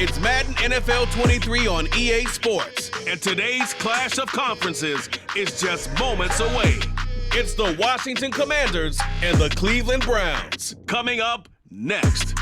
It's Madden NFL 23 on EA Sports. And today's clash of conferences is just moments away. It's the Washington Commanders and the Cleveland Browns. Coming up next.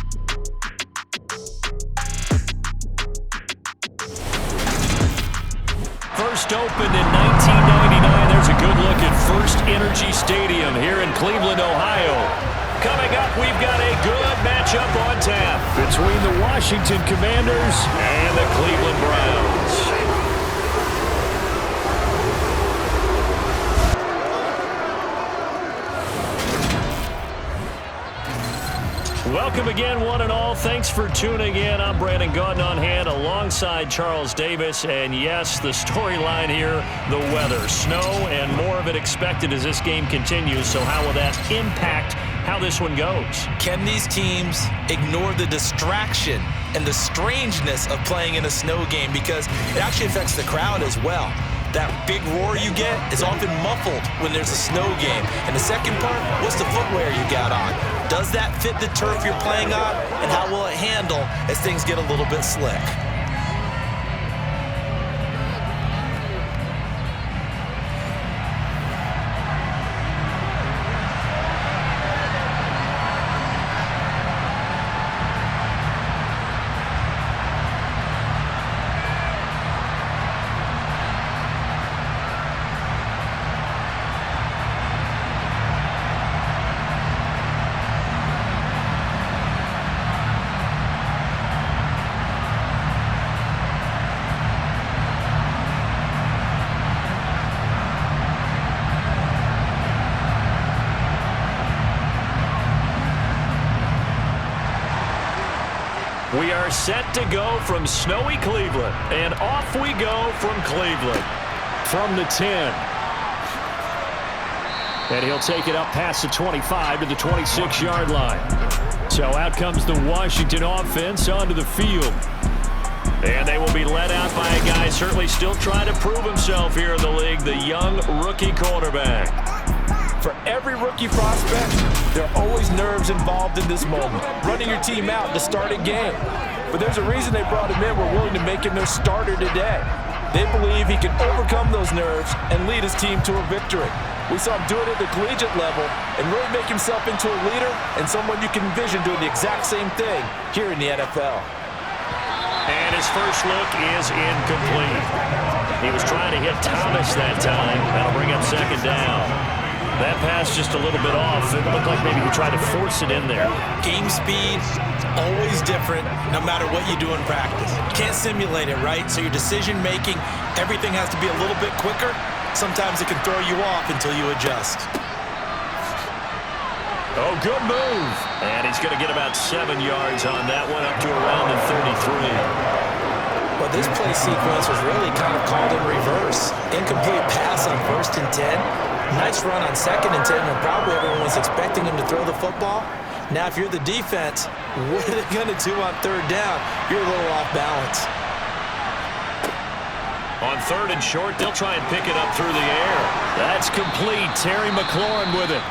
First opened in 1999. There's a good look at First Energy Stadium here in Cleveland, Ohio. Coming up, we've got a good matchup on tap between the Washington Commanders and the Cleveland Browns. Welcome again, one and all. Thanks for tuning in. I'm Brandon Gaudin on hand alongside Charles Davis. And yes, the storyline here, the weather. Snow and more of it expected as this game continues. So how will that impact how this one goes? Can these teams ignore the distraction and the strangeness of playing in a snow game? Because it actually affects the crowd as well. That big roar you get is often muffled when there's a snow game. And the second part, what's the footwear you got on? Does that fit the turf you're playing on? And how will it handle as things get a little bit slick? We are set to go from snowy Cleveland, and off we go from Cleveland. From the 10. And he'll take it up past the 25 to the 26-yard line. So out comes the Washington offense onto the field. And they will be led out by a guy certainly still trying to prove himself here in the league, the young rookie quarterback. For every rookie prospect, there are always nerves involved in this moment. Running your team out to start a game. But there's a reason they brought him in. We're willing to make him their starter today. They believe he can overcome those nerves and lead his team to a victory. We saw him do it at the collegiate level and really make himself into a leader and someone you can envision doing the exact same thing here in the NFL. And his first look is incomplete. He was trying to hit Thomas that time. That'll bring up second down. That pass just a little bit off. It looked like maybe he tried to force it in there. Game speed, always different no matter what you do in practice. You can't simulate it, right? So your decision-making, everything has to be a little bit quicker. Sometimes it can throw you off until you adjust. Oh, good move. And he's going to get about 7 yards on that one, up to around the 33. Well, this play sequence was really kind of called in reverse. Incomplete pass on 1st and 10. Nice run on 2nd and 10 when probably everyone was expecting him to throw the football. Now, if you're the defense, what are they going to do on 3rd down? You're a little off balance. On 3rd and short, they'll try and pick it up through the air. That's complete. Terry McLaurin with it.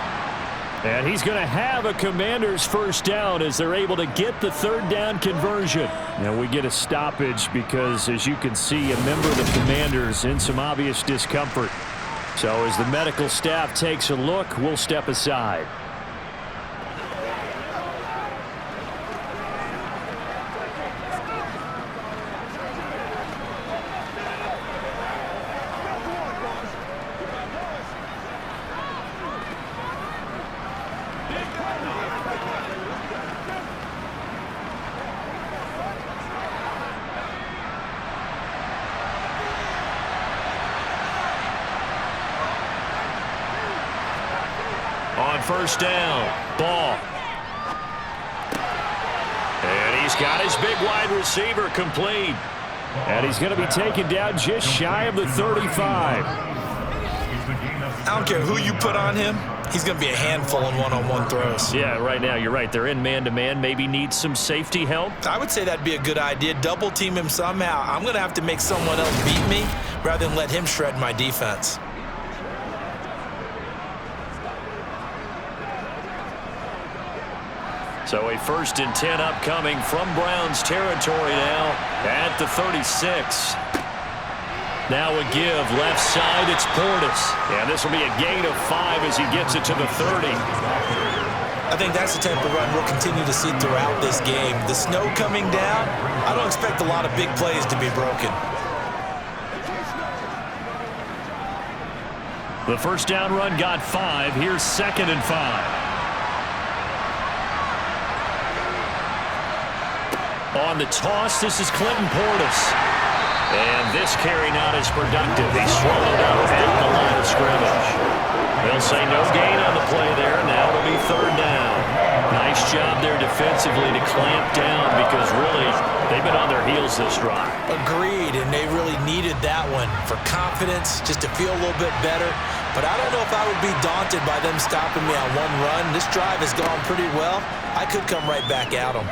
And he's going to have a Commanders first down as they're able to get the 3rd down conversion. Now we get a stoppage because, as you can see, a member of the Commanders in some obvious discomfort. So as the medical staff takes a look, we'll step aside. On 1st down, ball. And he's got his big wide receiver complete. And he's going to be taken down just shy of the 35. I don't care who you put on him. He's going to be a handful in one-on-one throws. Yeah, right now, you're right. They're in man-to-man. Maybe needs some safety help. I would say that'd be a good idea. Double team him somehow. I'm going to have to make someone else beat me rather than let him shred my defense. So a 1st and 10 upcoming from Browns territory now at the 36. Now a give left side. It's Portis. And this will be a gain of 5 as he gets it to the 30. I think that's the type of run we'll continue to see throughout this game. The snow coming down, I don't expect a lot of big plays to be broken. The first down run got 5. Here's 2nd and 5. On the toss, this is Clinton Portis. And this carry not as productive. He swallowed up at the line of scrimmage. They'll say no gain on the play there. Now it'll be 3rd down. Nice job there defensively to clamp down because really they've been on their heels this drive. Agreed, and they really needed that one for confidence, just to feel a little bit better. But I don't know if I would be daunted by them stopping me on one run. This drive has gone pretty well. I could come right back at them.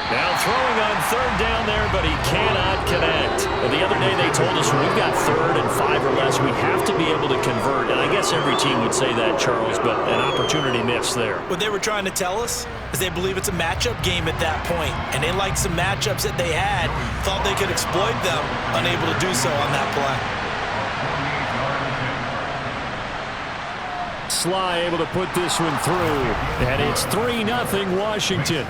Now throwing on 3rd down there, but he cannot connect. Well, the other day they told us when we've got 3rd and 5 or less, we have to be able to convert. And I guess every team would say that, Charles, but an opportunity missed there. What they were trying to tell us is they believe it's a matchup game at that point, and they liked some matchups that they had, thought they could exploit them, unable to do so on that play. Sly able to put this one through, and it's 3-0 Washington.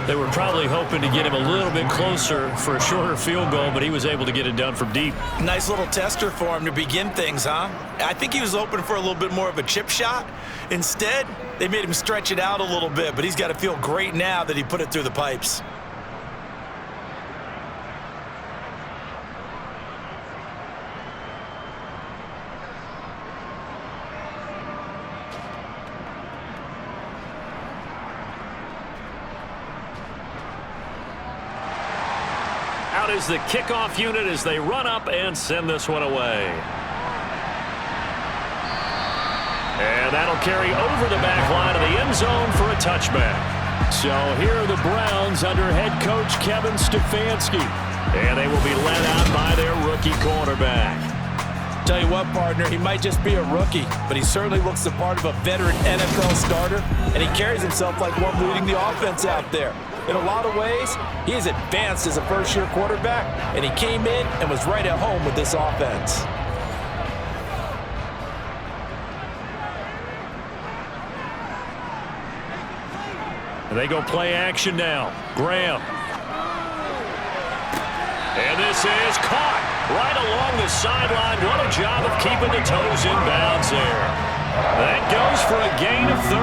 They were probably hoping to get him a little bit closer for a shorter field goal, but he was able to get it done from deep. Nice little tester for him to begin things, huh? I think he was hoping for a little bit more of a chip shot. Instead, they made him stretch it out a little bit, but he's got to feel great now that he put it through the pipes. Out is the kickoff unit as they run up and send this one away. And that'll carry over the back line of the end zone for a touchback. So here are the Browns under head coach Kevin Stefanski. And they will be led out by their rookie quarterback. Tell you what, partner, he might just be a rookie, but he certainly looks the part of a veteran NFL starter, and he carries himself like one leading the offense out there. In a lot of ways, he has advanced as a first-year quarterback, and he came in and was right at home with this offense. And they go play action now. Graham. And this is caught right along the sideline. What a job of keeping the toes in bounds there. That goes for a gain of 31.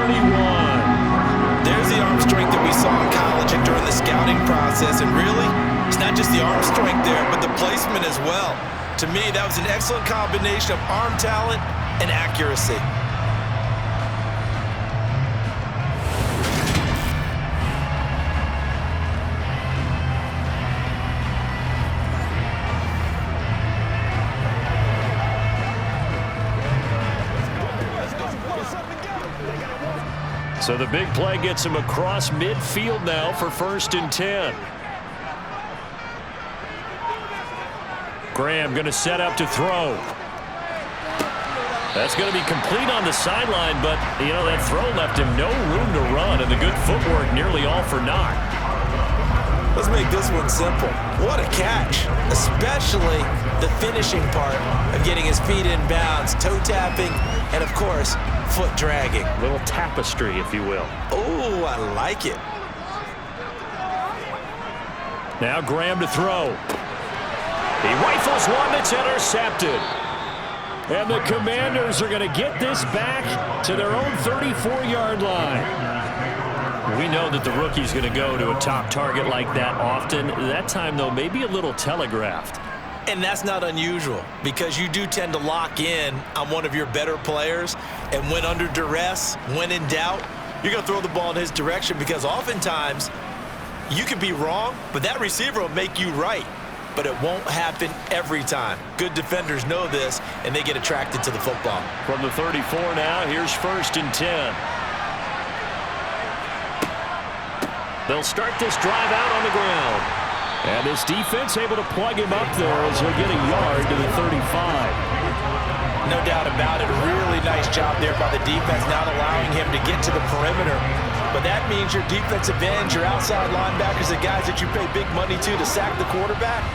There's the arm strength that we saw in college and during the scouting process. And really, it's not just the arm strength there, but the placement as well. To me, that was an excellent combination of arm talent and accuracy. So the big play gets him across midfield now for 1st and 10. Graham going to set up to throw. That's going to be complete on the sideline, but, you know, that throw left him no room to run, and the good footwork nearly all for naught. Let's make this one simple. What a catch, especially the finishing part of getting his feet in bounds, toe tapping, and, of course, foot dragging. A little tapestry, if you will. Oh, I like it. Now Graham to throw. He rifles one that's intercepted. And the Commanders are going to get this back to their own 34-yard line. We know that the rookie's going to go to a top target like that often. That time, though, maybe a little telegraphed. And that's not unusual because you do tend to lock in on one of your better players, and when under duress, when in doubt, you're going to throw the ball in his direction because oftentimes you could be wrong, but that receiver will make you right. But it won't happen every time. Good defenders know this, and they get attracted to the football. From the 34 now, here's 1st and 10. They'll start this drive out on the ground. And this defense able to plug him up there as he'll get a yard to the 35. No doubt about it. A really nice job there by the defense, not allowing him to get to the perimeter. But that means your defensive ends, your outside linebackers, the guys that you pay big money to sack the quarterback,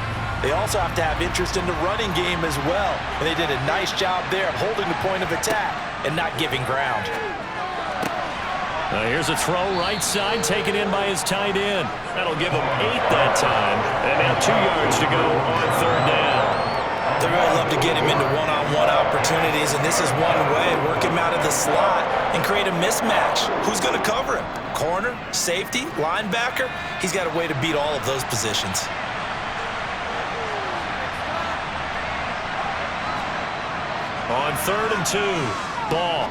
they also have to have interest in the running game as well. And they did a nice job there of holding the point of attack and not giving ground. Here's a throw right side, taken in by his tight end. That'll give him 8 that time. And now 2 yards to go on third down. They really love to get him into one-on-one opportunities, and this is one way. Work him out of the slot and create a mismatch. Who's going to cover him? Corner, safety, linebacker? He's got a way to beat all of those positions. On 3rd and 2, ball.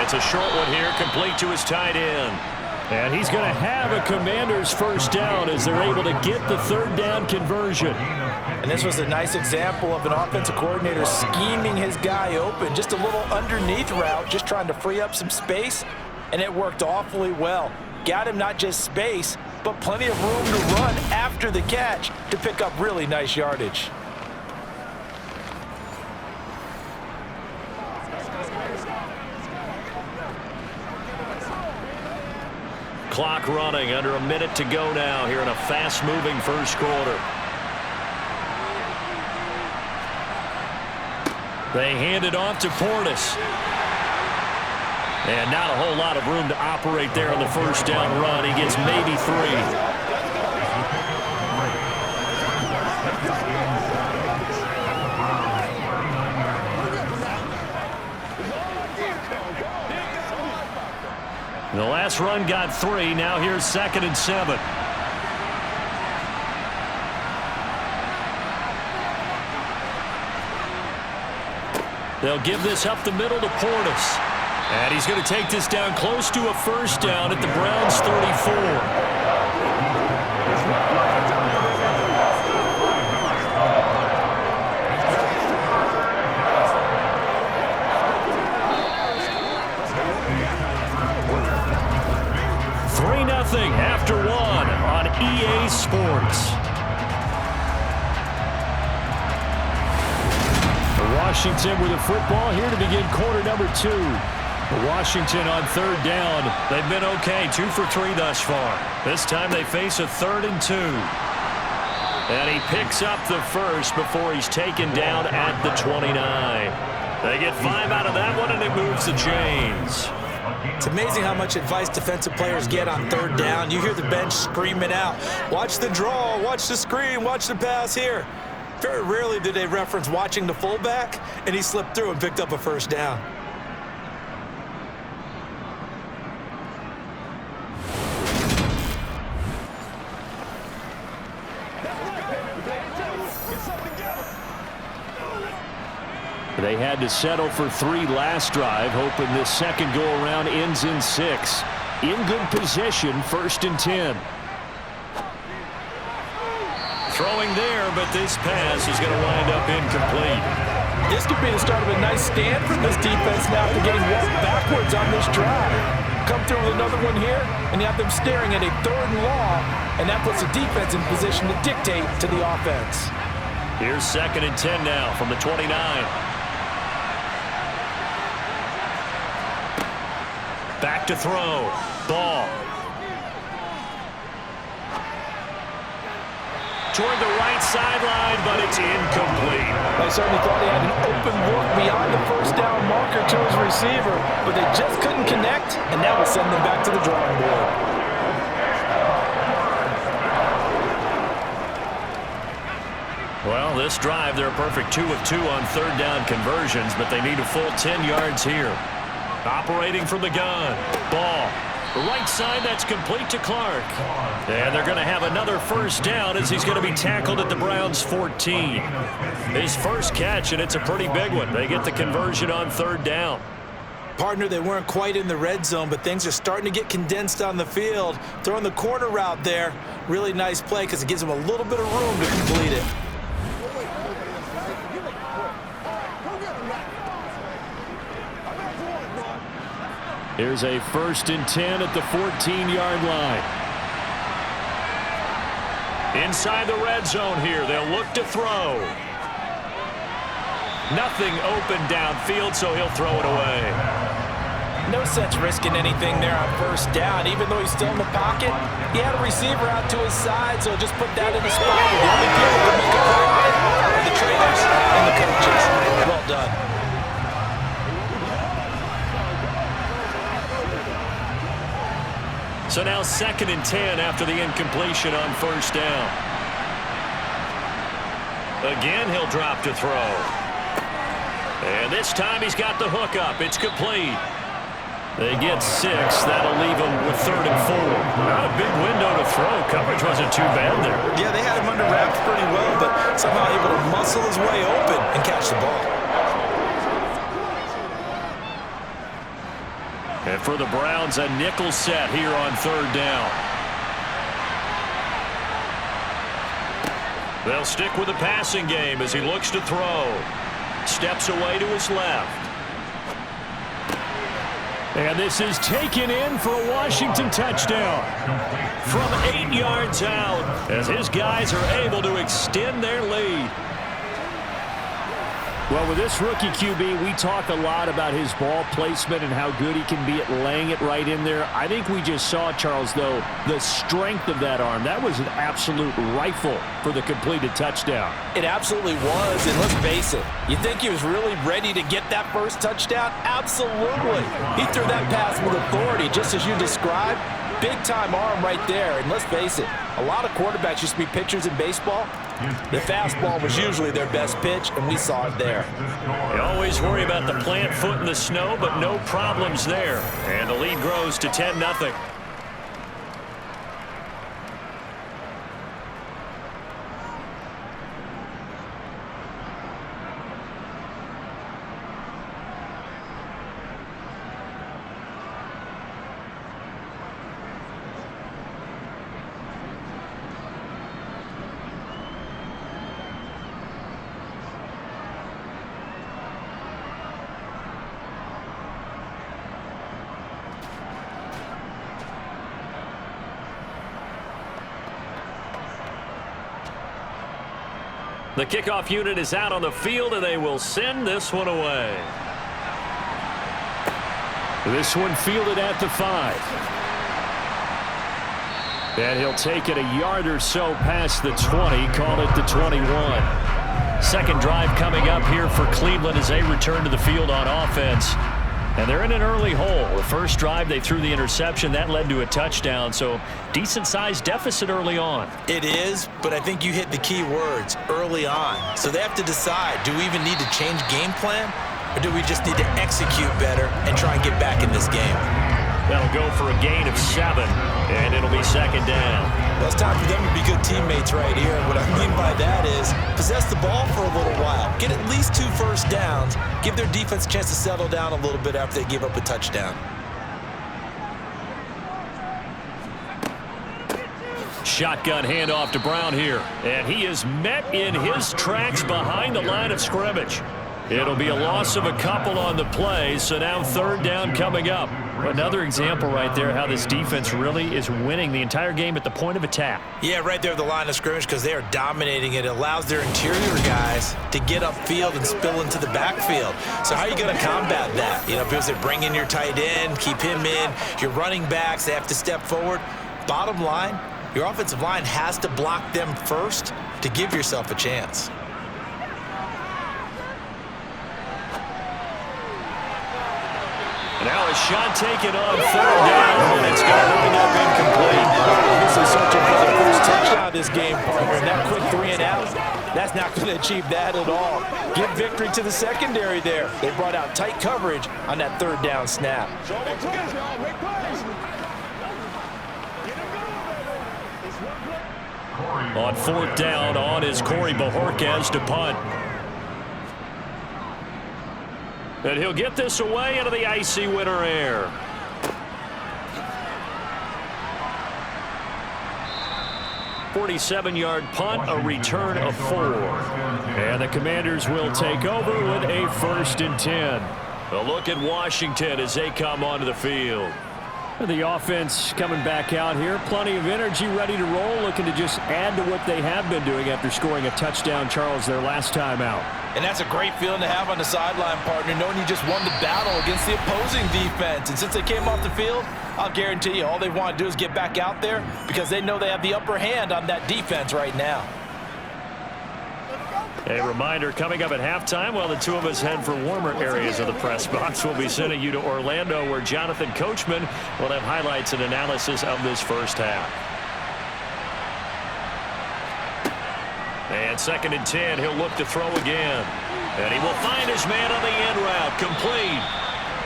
It's a short one here, complete to his tight end. And he's going to have a Commanders first down as they're able to get the third down conversion. And this was a nice example of an offensive coordinator scheming his guy open. Just a little underneath route, just trying to free up some space, and it worked awfully well. Got him not just space, but plenty of room to run after the catch to pick up really nice yardage. Clock running, under a minute to go now here in a fast-moving first quarter. They hand it off to Portis. And not a whole lot of room to operate there on the first down run. He gets maybe 3. The last run got 3. Now here's 2nd and 7. They'll give this up the middle to Portis. And he's going to take this down close to a first down at the Browns' 34. 3-0 after 1 on EA Sports. Washington with the football here to begin quarter number 2. Washington on third down. They've been okay, 2 for 3 thus far. This time they face a 3rd and 2. And he picks up the first before he's taken down at the 29. They get 5 out of that one, and it moves the chains. It's amazing how much advice defensive players get on third down. You hear the bench screaming out, watch the draw, watch the screen, watch the pass here. Very rarely do they reference watching the fullback, and he slipped through and picked up a first down. They had to settle for 3 last drive, hoping this second go-around ends in 6. In good position, 1st and 10. Throwing there, but this pass is going to wind up incomplete. This could be the start of a nice stand from this defense now after getting walked backwards on this drive. Come through with another one here, and you have them staring at a 3rd and long, and that puts the defense in position to dictate to the offense. Here's 2nd and 10 now from the 29. Back to throw. Ball. Toward the right sideline, but it's incomplete. I certainly thought he had an open look beyond the first down marker to his receiver, but they just couldn't connect, and that will send them back to the drawing board. Well, this drive, they're a perfect 2 of 2 on third down conversions, but they need a full 10 yards here. Operating from the gun. Ball. The right side, that's complete to Clark. And they're going to have another first down as he's going to be tackled at the Browns' 14. His first catch, and it's a pretty big one. They get the conversion on third down. Partner, they weren't quite in the red zone, but things are starting to get condensed on the field. Throwing the corner route there. Really nice play because it gives them a little bit of room to complete it. Here's a 1st and 10 at the 14-yard line. Inside the red zone here, they'll look to throw. Nothing open downfield, so he'll throw it away. No sense risking anything there on first down. Even though he's still in the pocket, he had a receiver out to his side, so just put that in the spot where the only people that make a play on it are the trainers and the coaches. Well done. So now 2nd and 10 after the incompletion on first down. Again, he'll drop to throw. And this time he's got the hook up. It's complete. They get 6. That'll leave them with 3rd and 4. Not a big window to throw. Coverage wasn't too bad there. Yeah, they had him under wraps pretty well, but somehow able to muscle his way open and catch the ball. And for the Browns, a nickel set here on 3rd down. They'll stick with the passing game as he looks to throw. Steps away to his left. And this is taken in for a Washington touchdown. From 8 yards out as his guys are able to extend their lead. Well, with this rookie QB, we talk a lot about his ball placement and how good he can be at laying it right in there. I think we just saw, Charles, though, the strength of that arm. That was an absolute rifle for the completed touchdown. It absolutely was, and let's face it, you think he was really ready to get that first touchdown? Absolutely. He threw that pass with authority, just as you described. Big-time arm right there, and let's face it, a lot of quarterbacks used to be pitchers in baseball. The fastball was usually their best pitch, and we saw it there. You always worry about the plant foot in the snow, but no problems there. And the lead grows to 10-0. The kickoff unit is out on the field, and they will send this one away. This one fielded at the 5. And he'll take it a yard or so past the 20, call it the 21. Second drive coming up here for Cleveland as they return to the field on offense. And they're in an early hole. The first drive, they threw the interception. That led to a touchdown, so decent-sized deficit early on. It is, but I think you hit the key words, early on. So they have to decide, do we even need to change game plan, or do we just need to execute better and try and get back in this game? That'll go for a gain of 7, and it'll be second down. Well, it's time for them to be good teammates right here. And what I mean by that is possess the ball for a little while. Get at least 2 first downs. Give their defense a chance to settle down a little bit after they give up a touchdown. Shotgun handoff to Brown here. And he is met in his tracks behind the line of scrimmage. It'll be a loss of a couple on the play, so now third down coming up. Another example right there how this defense really is winning the entire game at the point of attack. Yeah, right there at the line of scrimmage because they are dominating it. It allows their interior guys to get upfield and spill into the backfield. So how are you going to combat that? You know, because they bring in your tight end, keep him in. Your running backs, they have to step forward. Bottom line, your offensive line has to block them first to give yourself a chance. Now a shot taken on third down, and it's going to wind up incomplete. This is searching for the first touchdown of this game, partner. And that quick 3 and out, that's not going to achieve that at all. Give victory to the secondary there. They brought out tight coverage on that third down snap. On fourth down, on is Corey Bojorquez to punt. And he'll get this away into the icy winter air. .47-yard punt, a return of 4. And the Commanders will take over with a 1st and 10. A look at Washington as they come onto the field. The offense coming back out here. Plenty of energy, ready to roll, looking to just add to what they have been doing after scoring a touchdown, Charles, their last time out. And that's a great feeling to have on the sideline, partner, knowing you just won the battle against the opposing defense. And since they came off the field, I'll guarantee you all they want to do is get back out there because they know they have the upper hand on that defense right now. A reminder coming up at halftime while the two of us head for warmer areas of the press box. We'll be sending you to Orlando where Jonathan Coachman will have highlights and analysis of this first half. And 2nd and 10, he'll look to throw again. And he will find his man on the end route, complete.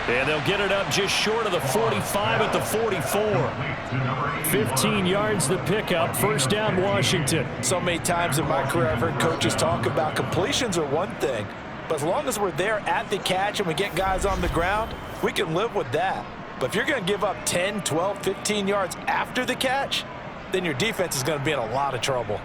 And they'll get it up just short of the 45 at the 44. 15 yards the pickup, first down Washington. So many times in my career I've heard coaches talk about completions are one thing, but as long as we're there at the catch and we get guys on the ground, we can live with that. But if you're going to give up 10, 12, 15 yards after the catch, then your defense is going to be in a lot of trouble.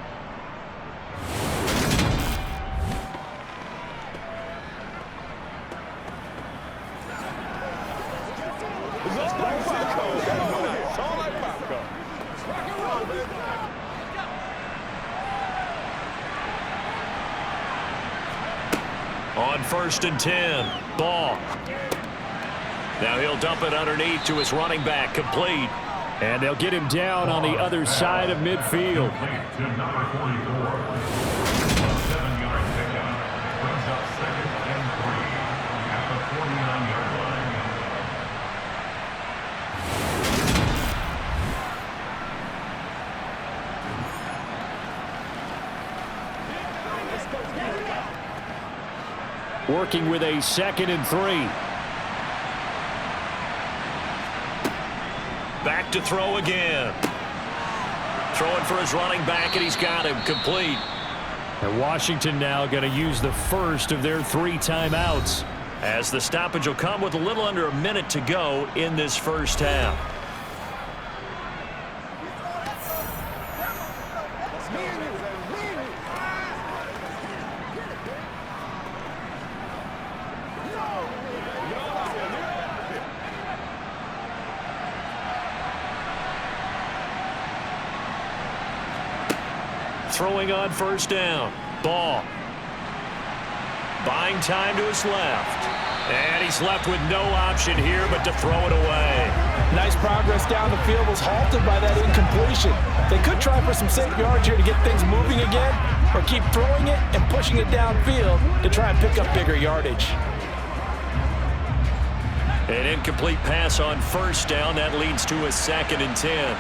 On 1st and 10, ball. Now he'll dump it underneath to his running back, complete. And they'll get him down on the other side of midfield. Working with a 2nd and 3. Back to throw again. Throwing for his running back, and he's got him complete. And Washington now going to use the first of their 3 timeouts, as the stoppage will come with a little under a minute to go in this first half. Throwing on 1st down. Ball. Buying time to his left. And he's left with no option here but to throw it away. Nice progress down the field was halted by that incompletion. They could try for some safe yards here to get things moving again, or keep throwing it and pushing it downfield to try and pick up bigger yardage. An incomplete pass on 1st down. That leads to a 2nd and 10.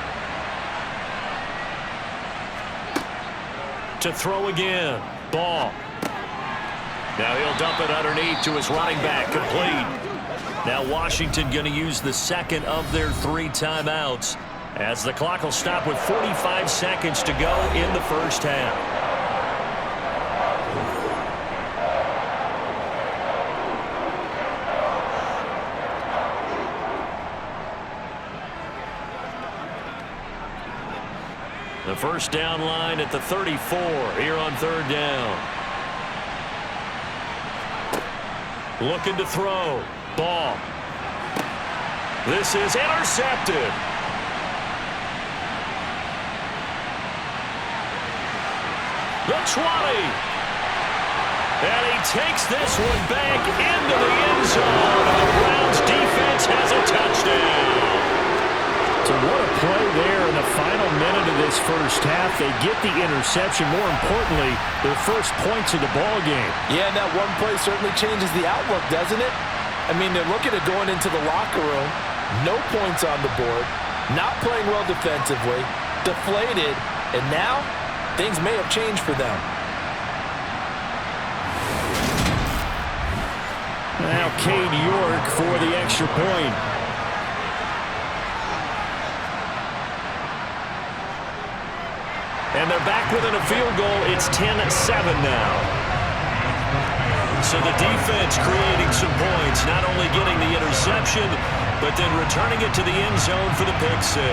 To throw again. Ball. Now he'll dump it underneath to his running back, complete. Now Washington going to use the 2nd of their 3 timeouts, as the clock will stop with 45 seconds to go in the first half. The first down line at the 34 here on 3rd down. Looking to throw. Ball. This is intercepted. The 20. And he takes this one back into the end zone. And the Browns defense has a touchdown. So what a play there in the final minute of this first half. They get the interception. More importantly, their first points of the ball game. Yeah, and that one play certainly changes the outlook, doesn't it? I mean, they're looking at going into the locker room, no points on the board, not playing well defensively, deflated, and now things may have changed for them. Now Cade York for the extra point. And they're back within a field goal. It's 10-7 now. So the defense creating some points, not only getting the interception, but then returning it to the end zone for the pick 6.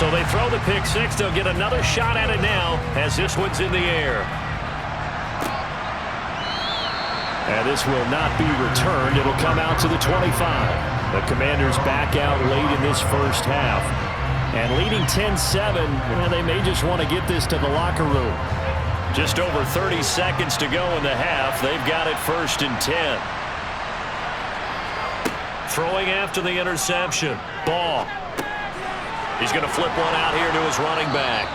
So they throw the pick six. They'll get another shot at it now as this one's in the air. And this will not be returned. It'll come out to the 25. The Commanders back out late in this first half. And leading 10-7, they may just want to get this to the locker room. Just over 30 seconds to go in the half. They've got it 1st and 10. Throwing after the interception. Ball. He's going to flip one out here to his running back.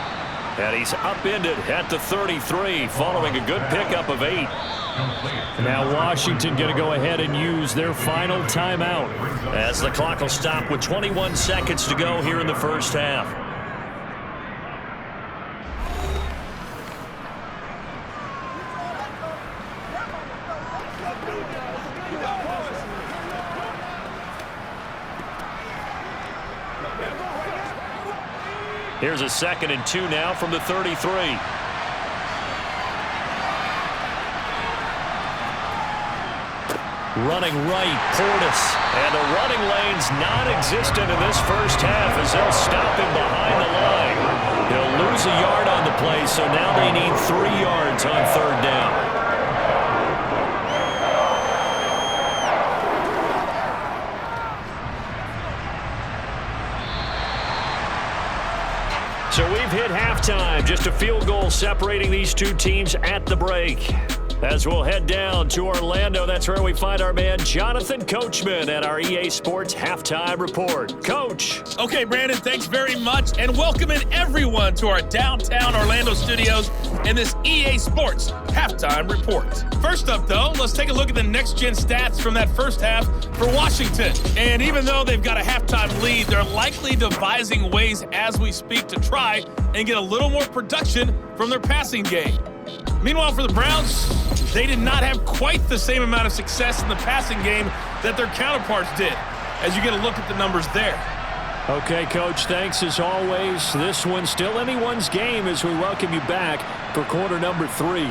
And he's upended at the 33 following a good pickup of 8. Now Washington going to go ahead and use their final timeout as the clock will stop with 21 seconds to go here in the first half. Here's a 2nd and 2 now from the 33. Running right, Portis. And the running lane's non-existent in this first half as they'll stop him behind the line. He'll lose a yard on the play, so now they need 3 yards on 3rd down. So we've hit halftime. Just a field goal separating these two teams at the break. As we'll head down to Orlando, that's where we find our man Jonathan Coachman at our EA Sports Halftime Report. Coach. Okay, Brandon, thanks very much, and welcoming everyone to our downtown Orlando studios in this EA Sports Halftime Report. First up, though, let's take a look at the next-gen stats from that first half for Washington. And even though they've got a halftime lead, they're likely devising ways as we speak to try and get a little more production from their passing game. Meanwhile, for the Browns, they did not have quite the same amount of success in the passing game that their counterparts did, as you get a look at the numbers there. Okay, Coach, thanks as always. This one's still anyone's game as we welcome you back for quarter number 3.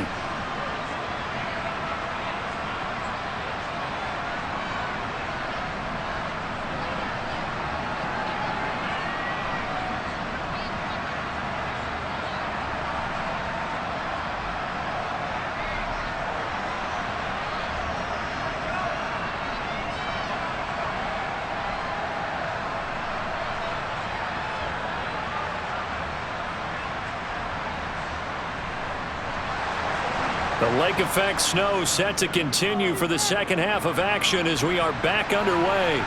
The lake effect snow set to continue for the second half of action as we are back underway.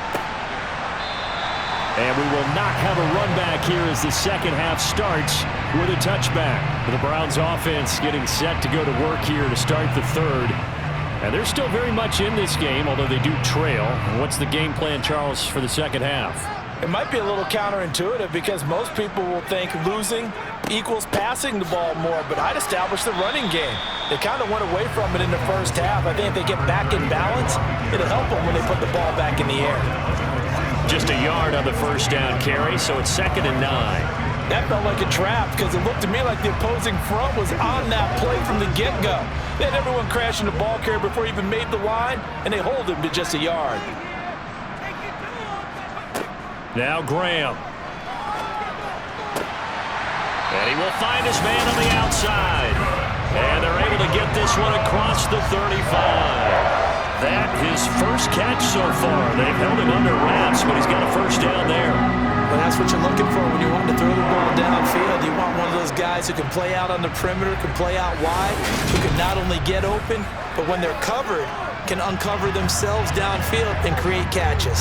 And we will not have a run back here as the second half starts with a touchback. The Browns offense getting set to go to work here to start the third. And they're still very much in this game, although they do trail. What's the game plan, Charles, for the second half? It might be a little counterintuitive because most people will think losing equals passing the ball more, but I'd establish the running game. They kind of went away from it in the first half. I think if they get back in balance, it'll help them when they put the ball back in the air. Just a yard on the first down carry, so it's 2nd and 9. That felt like a trap because it looked to me like the opposing front was on that play from the get-go. They had everyone crashing the ball carrier before he even made the line, and they hold him to just a yard. Now Graham. And he will find his man on the outside. And they're able to get this one across the 35. That his first catch so far. They've held him under wraps, but he's got a first down there. Well, that's what you're looking for when you want to throw the ball downfield. You want one of those guys who can play out on the perimeter, can play out wide, who can not only get open, but when they're covered, can uncover themselves downfield and create catches.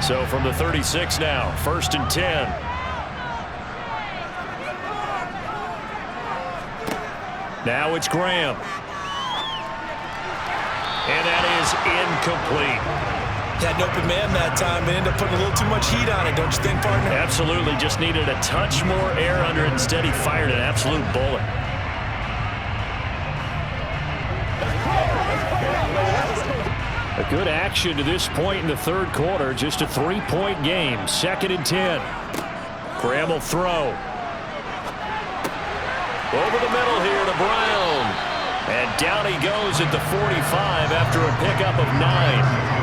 So from the 36 now, 1st and 10. Now it's Graham. And that is incomplete. Had an open man that time and ended up putting a little too much heat on it, don't you think, partner? Absolutely. Just needed a touch more air under it. Instead, he fired an absolute bullet. A good action to this point in the third quarter. Just a 3-point game. 2nd and 10. Graham will throw. Over the middle here to Brown. And down he goes at the 45 after a pickup of 9.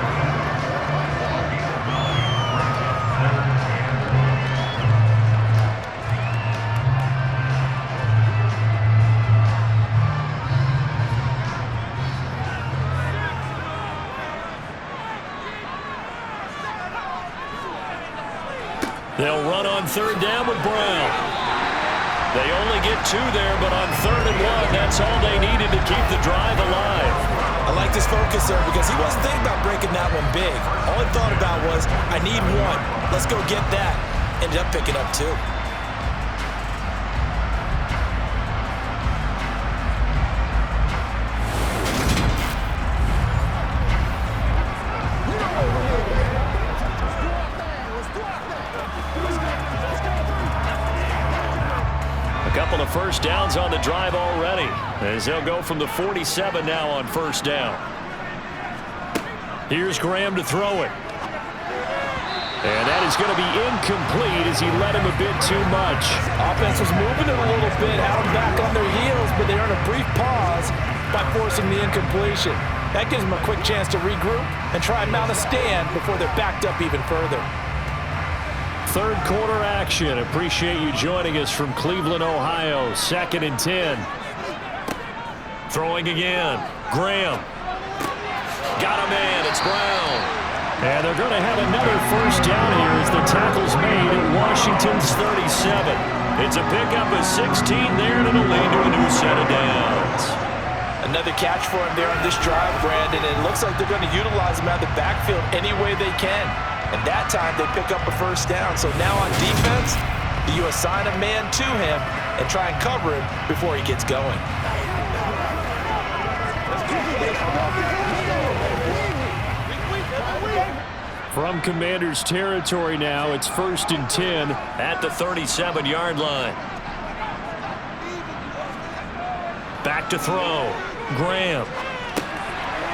They'll run on third down with Brown. They only get 2 there, but on 3rd and 1, that's all they needed to keep the drive alive. I like this focus there because he wasn't thinking about breaking that one big. All he thought about was, I need 1. Let's go get that. Ended up picking up 2. Couple of first downs on the drive already, as they'll go from the 47 now on first down. Here's Graham to throw it. And that is going to be incomplete as he led him a bit too much. Offense was moving it a little bit, had them back on their heels, but they earned a brief pause by forcing the incompletion. That gives them a quick chance to regroup and try and mount a stand before they're backed up even further. Third quarter action. Appreciate you joining us from Cleveland, Ohio. 2nd and 10. Throwing again. Graham. Got a man. It's Brown. And they're going to have another first down here as the tackle's made at Washington's 37. It's a pickup of 16 there, and it'll lead to a new set of downs. Another catch for him there on this drive, Brandon. And it looks like they're going to utilize him out of the backfield any way they can. And that time they pick up a first down. So now on defense, you assign a man to him and try and cover him before he gets going. From Commanders territory now, it's 1st and 10 at the 37-yard line. Back to throw. Graham.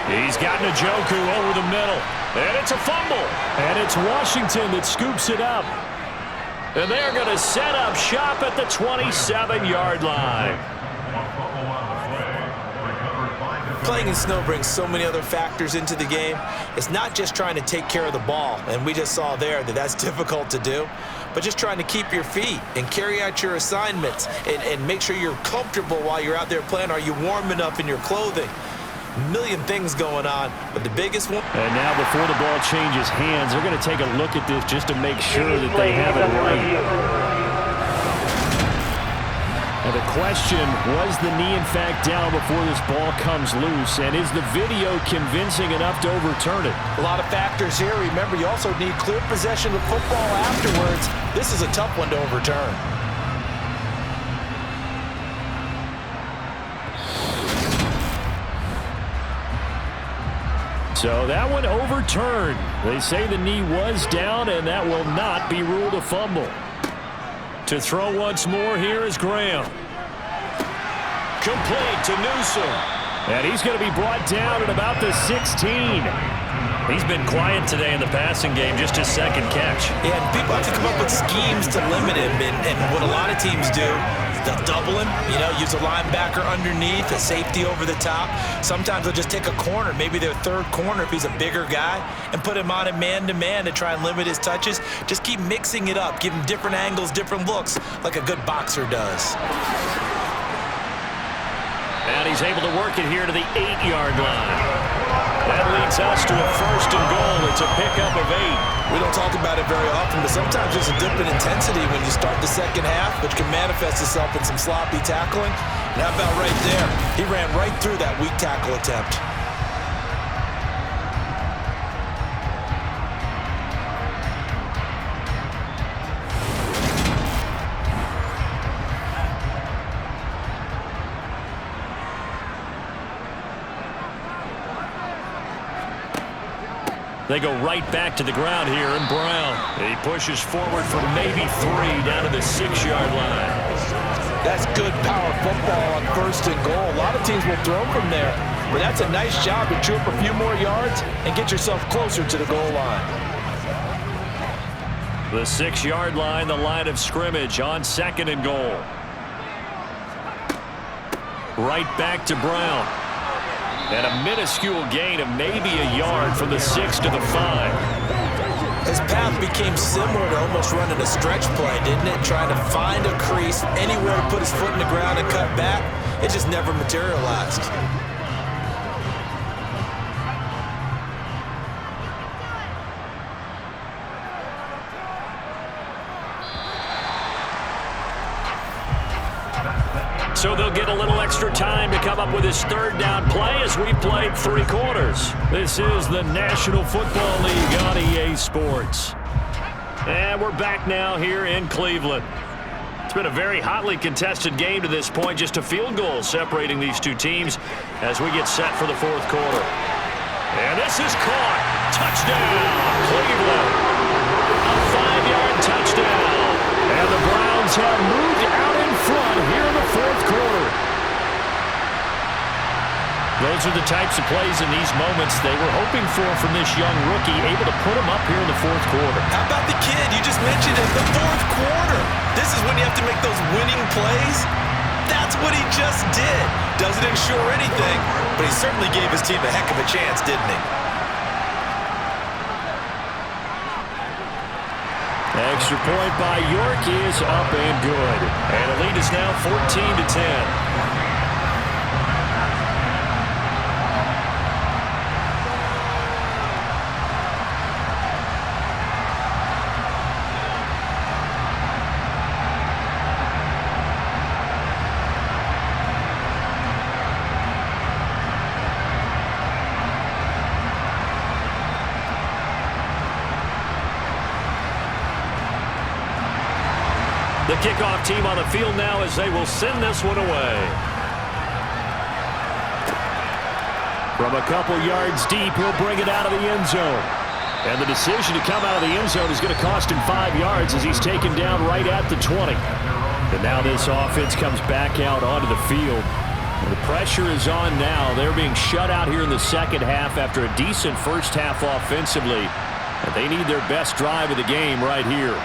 He's got Njoku over the middle. And it's a fumble. And it's Washington that scoops it up. And they're going to set up shop at the 27-yard line. Playing in snow brings so many other factors into the game. It's not just trying to take care of the ball, and we just saw there that that's difficult to do, but just trying to keep your feet and carry out your assignments and make sure you're comfortable while you're out there playing. Are you warm enough in your clothing? A million things going on, but the biggest one. And now before the ball changes hands, they're going to take a look at this just to make sure that they have it right. And the question, was the knee in fact down before this ball comes loose? And is the video convincing enough to overturn it? A lot of factors here. Remember, you also need clear possession of football afterwards. This is a tough one to overturn. So that one overturned. They say the knee was down, and that will not be ruled a fumble. To throw once more, here is Graham. Complete to Newsom. And he's going to be brought down at about the 16. He's been quiet today in the passing game, just his second catch. Yeah, and people have to come up with schemes to limit him, and what a lot of teams do, they'll double him, use a linebacker underneath, a safety over the top. Sometimes they'll just take a corner, maybe their third corner if he's a bigger guy, and put him on a man-to-man to try and limit his touches. Just keep mixing it up, give him different angles, different looks, like a good boxer does. And he's able to work it here to the 8-yard line. That leads us to a 1st and goal. It's a pickup of 8. We don't talk about it very often, but sometimes there's a dip in intensity when you start the second half, which can manifest itself in some sloppy tackling. And how about right there? He ran right through that weak tackle attempt. They go right back to the ground here, and Brown. He pushes forward for maybe 3 down to the 6-yard line. That's good power football on 1st and goal. A lot of teams will throw from there, but that's a nice job to chew up a few more yards and get yourself closer to the goal line. The 6-yard line, the line of scrimmage on 2nd and goal. Right back to Brown. And a minuscule gain of maybe a yard from the 6 to the 5. His path became similar to almost running a stretch play, didn't it? Trying to find a crease, anywhere to put his foot in the ground and cut back. It just never materialized. So they'll get a little extra time to come up with his third down play as we played 3 quarters. This is the National Football League on EA Sports. And we're back now here in Cleveland. It's been a very hotly contested game to this point. Just a field goal separating these two teams as we get set for the 4th quarter. And this is caught. Touchdown, Cleveland. A 5-yard touchdown. And the Browns have moved out in front here in the 4th quarter. Those are the types of plays in these moments they were hoping for from this young rookie, able to put him up here in the 4th quarter. How about the kid? You just mentioned it, the 4th quarter. This is when you have to make those winning plays. That's what he just did. Doesn't ensure anything, but he certainly gave his team a heck of a chance, didn't he? Extra point by York is up and good. And the lead is now 14-10. The kickoff team on the field now as they will send this one away. From a couple yards deep, he'll bring it out of the end zone. And the decision to come out of the end zone is going to cost him 5 yards as he's taken down right at the 20. And now this offense comes back out onto the field. The pressure is on now. They're being shut out here in the second half after a decent first half offensively. And they need their best drive of the game right here.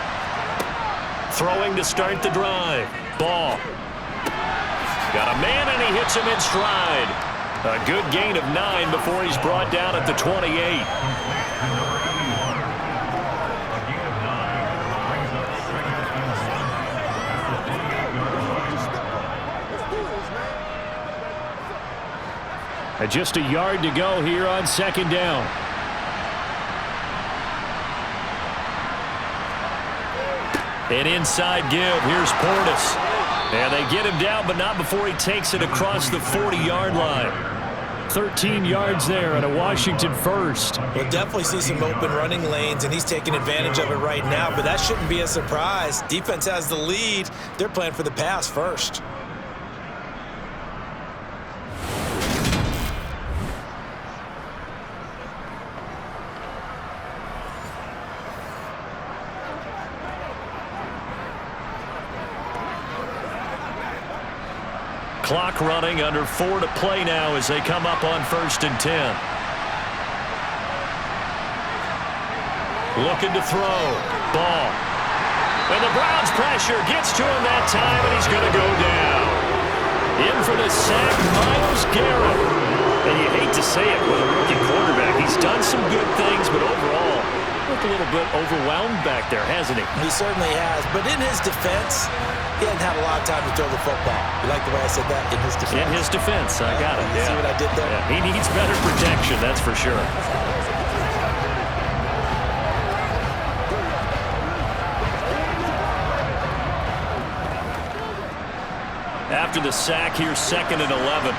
Throwing to start the drive. Ball. Got a man, and he hits him in stride. A good gain of 9 before he's brought down at the 28. And just a yard to go here on 2nd down. An inside give. Here's Portis. And they get him down, but not before he takes it across the 40-yard line. 13 yards there and a Washington first. We'll definitely see some open running lanes, and he's taking advantage of it right now, but that shouldn't be a surprise. Defense has the lead. They're playing for the pass first. Clock running, under 4 to play now as they come up on 1st and 10. Looking to throw. Ball. And the Browns pressure gets to him that time, and he's going to go down. In for the sack, Myles Garrett. And you hate to say it with a rookie quarterback. He's done some good things, but overall, looked a little bit overwhelmed back there, hasn't he? He certainly has, but in his defense, he hasn't had a lot of time to throw the football. You like the way I said that? In his defense. In his defense, I got it. See what I did there? Yeah, he needs better protection, that's for sure. After the sack, here's 2nd and 11.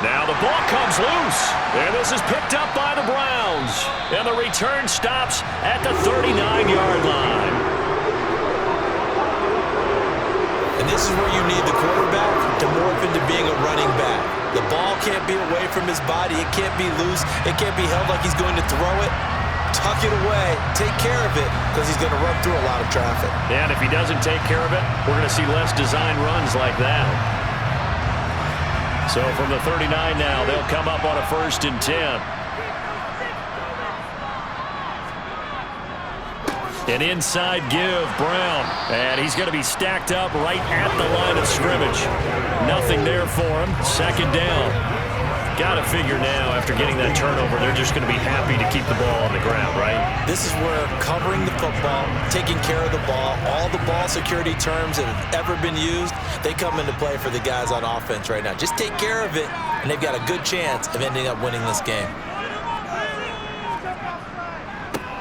Now the ball comes loose, and this is picked up by the Browns. And the return stops at the 39-yard line. And this is where you need the quarterback to morph into being a running back. The ball can't be away from his body. It can't be loose. It can't be held like he's going to throw it. Tuck it away. Take care of it, because he's going to run through a lot of traffic. And if he doesn't take care of it, we're going to see less design runs like that. So from the 39 now, they'll come up on a 1st and 10. An inside give, Brown. And he's going to be stacked up right at the line of scrimmage. Nothing there for him. Second down. Got to figure now, after getting that turnover, they're just going to be happy to keep the ball on the ground, right? This is where covering the football, taking care of the ball, all the ball security terms that have ever been used, they come into play for the guys on offense right now. Just take care of it, and they've got a good chance of ending up winning this game.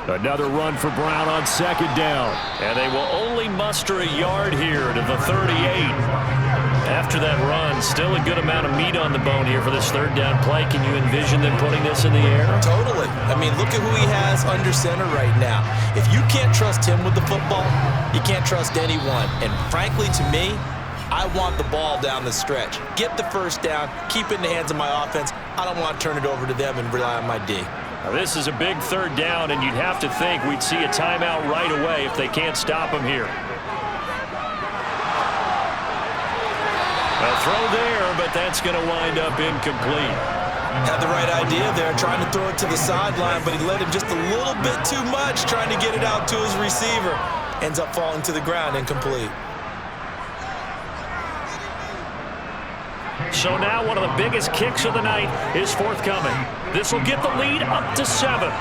Another run for Brown on second down. And they will only muster a yard here to the 38. After that run, still a good amount of meat on the bone here for this third down play. Can you envision them putting this in the air? Totally. I mean, look at who he has under center right now. If you can't trust him with the football, you can't trust anyone. And frankly, to me, I want the ball down the stretch. Get the first down, keep it in the hands of my offense. I don't want to turn it over to them and rely on my D. Now, this is a big third down, and you'd have to think we'd see a timeout right away if they can't stop him here. A throw there, but that's going to wind up incomplete. Had the right idea there, trying to throw it to the sideline, but he let him just a little bit too much, trying to get it out to his receiver. Ends up falling to the ground, incomplete. So now one of the biggest kicks of the night is forthcoming. This will get the lead up to 7.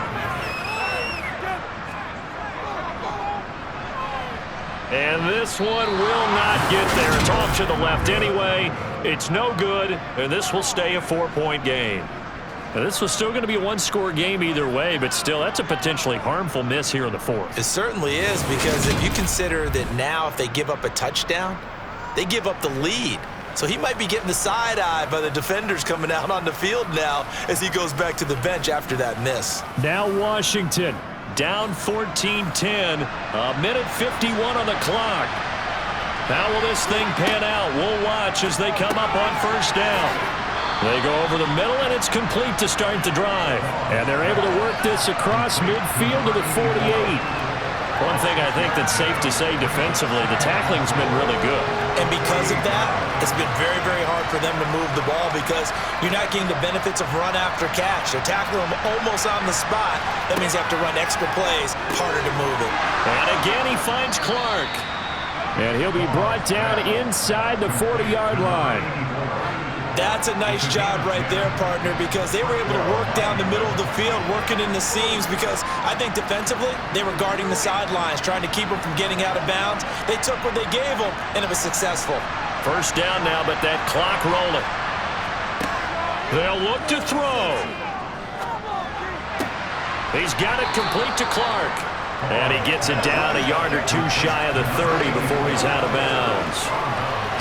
And this one will not get there. It's off to the left anyway. It's no good, and this will stay a 4-point game. Now, this was still going to be a one-score game either way, but still, that's a potentially harmful miss here in the fourth. It certainly is, because if you consider that now if they give up a touchdown, they give up the lead. So he might be getting the side-eye by the defenders coming out on the field now as he goes back to the bench after that miss. Now Washington down 14-10, a minute 51 on the clock. How will this thing pan out? We'll watch as they come up on first down. They go over the middle, and it's complete to start the drive. And they're able to work this across midfield to the 48. One thing I think that's safe to say defensively, the tackling's been really good. And because of that, it's been very, very hard for them to move the ball because you're not getting the benefits of run after catch. They're tackling them almost on the spot. That means you have to run extra plays, harder to move it. And again, he finds Clark. And he'll be brought down inside the 40-yard line. That's a nice job right there, partner, because they were able to work down the middle of the field, working in the seams, because I think defensively, they were guarding the sidelines, trying to keep them from getting out of bounds. They took what they gave them, and it was successful. First down now, but that clock rolling. They'll look to throw. He's got it complete to Clark. And he gets it down a yard or two shy of the 30 before he's out of bounds.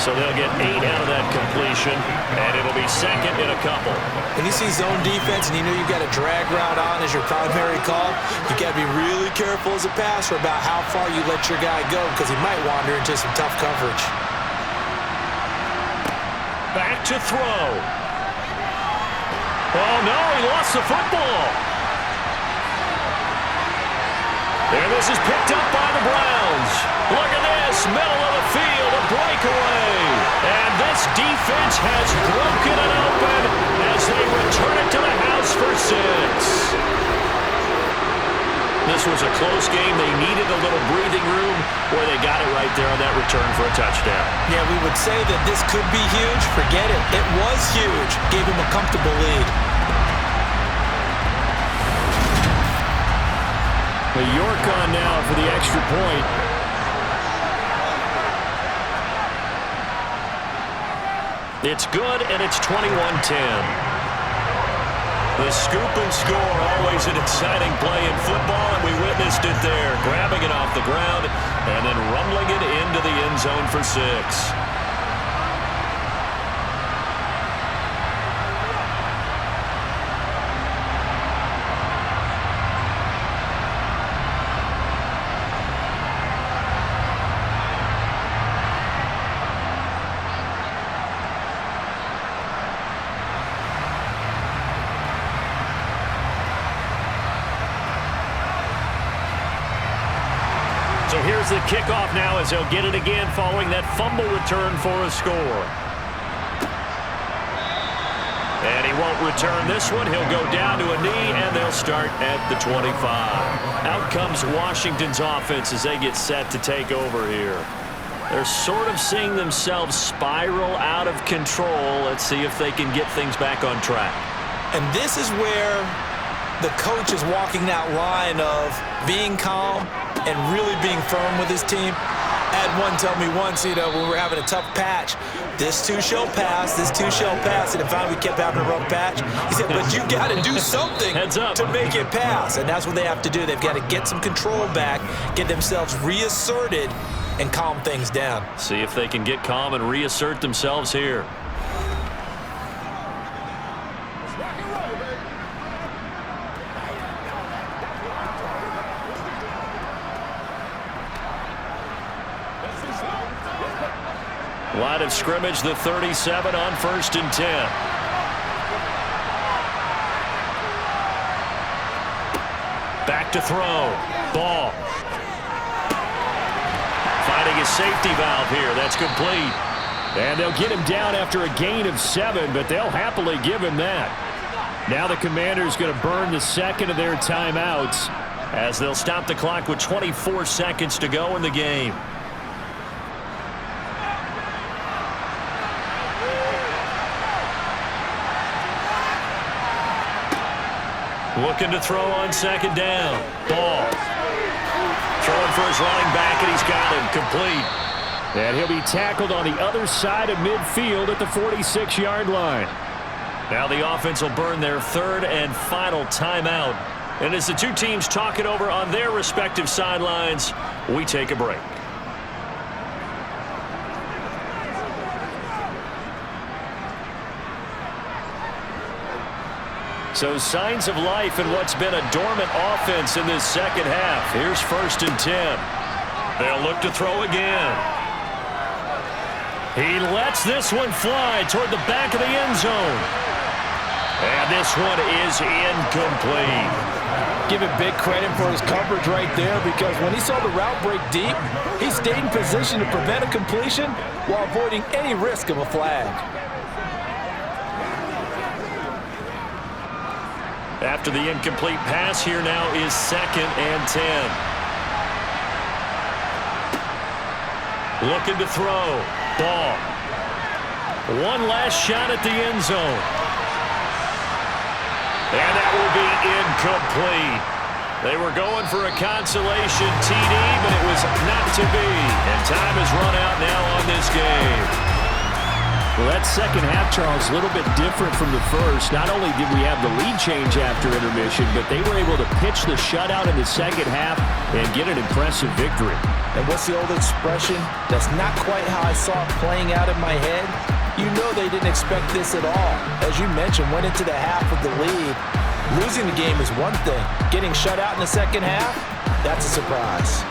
So they'll get 8 out of that completion, and it'll be second in a couple. When you see zone defense and you know you've got a drag route on as your primary call, you've got to be really careful as a passer about how far you let your guy go because he might wander into some tough coverage. Back to throw. Oh, no, he lost the football. And this is picked up by the Browns. Look at this, middle of the field, a breakaway. And this defense has broken it open as they return it to the house for 6. This was a close game. They needed a little breathing room where they got it right there on that return for a touchdown. Yeah, we would say that this could be huge. Forget it. It was huge. Gave him a comfortable lead. York on now for the extra point. It's good, and it's 21-10. The scoop and score, always an exciting play in football, and we witnessed it there, grabbing it off the ground and then rumbling it into the end zone for 6. So here's the kickoff now as they'll get it again following that fumble return for a score. And he won't return this one. He'll go down to a knee, and they'll start at the 25. Out comes Washington's offense as they get set to take over here. They're sort of seeing themselves spiral out of control. Let's see if they can get things back on track. And this is where the coach is walking that line of being calm and really being firm with his team. I had one tell me once, when we were having a tough patch, this too shall pass, this too shall pass. And finally we kept having a rough patch. He said, but you got to do something to make it pass. And that's what they have to do. They've got to get some control back, get themselves reasserted, and calm things down. See if they can get calm and reassert themselves here. Line of scrimmage, the 37 on 1st and 10. Back to throw. Ball. Finding a safety valve here. That's complete. And they'll get him down after a gain of 7, but they'll happily give him that. Now the Commanders going to burn the second of their timeouts as they'll stop the clock with 24 seconds to go in the game. Looking to throw on 2nd down. Ball. Throwing for his running back, and he's got him complete. And he'll be tackled on the other side of midfield at the 46-yard line. Now the offense will burn their 3rd and final timeout. And as the two teams talk it over on their respective sidelines, we take a break. So signs of life in what's been a dormant offense in this second half. Here's 1st and 10. They'll look to throw again. He lets this one fly toward the back of the end zone. And this one is incomplete. Give him big credit for his coverage right there, because when he saw the route break deep, he stayed in position to prevent a completion while avoiding any risk of a flag. After the incomplete pass, here now is 2nd and 10. Looking to throw. Ball. One last shot at the end zone. And that will be incomplete. They were going for a consolation TD, but it was not to be. And time has run out now on this game. Well, that second half, Charles, a little bit different from the first. Not only did we have the lead change after intermission, but they were able to pitch the shutout in the second half and get an impressive victory. And what's the old expression? That's not quite how I saw it playing out in my head. You know they didn't expect this at all. As you mentioned, went into the half with the lead. Losing the game is one thing. Getting shut out in the second half, that's a surprise.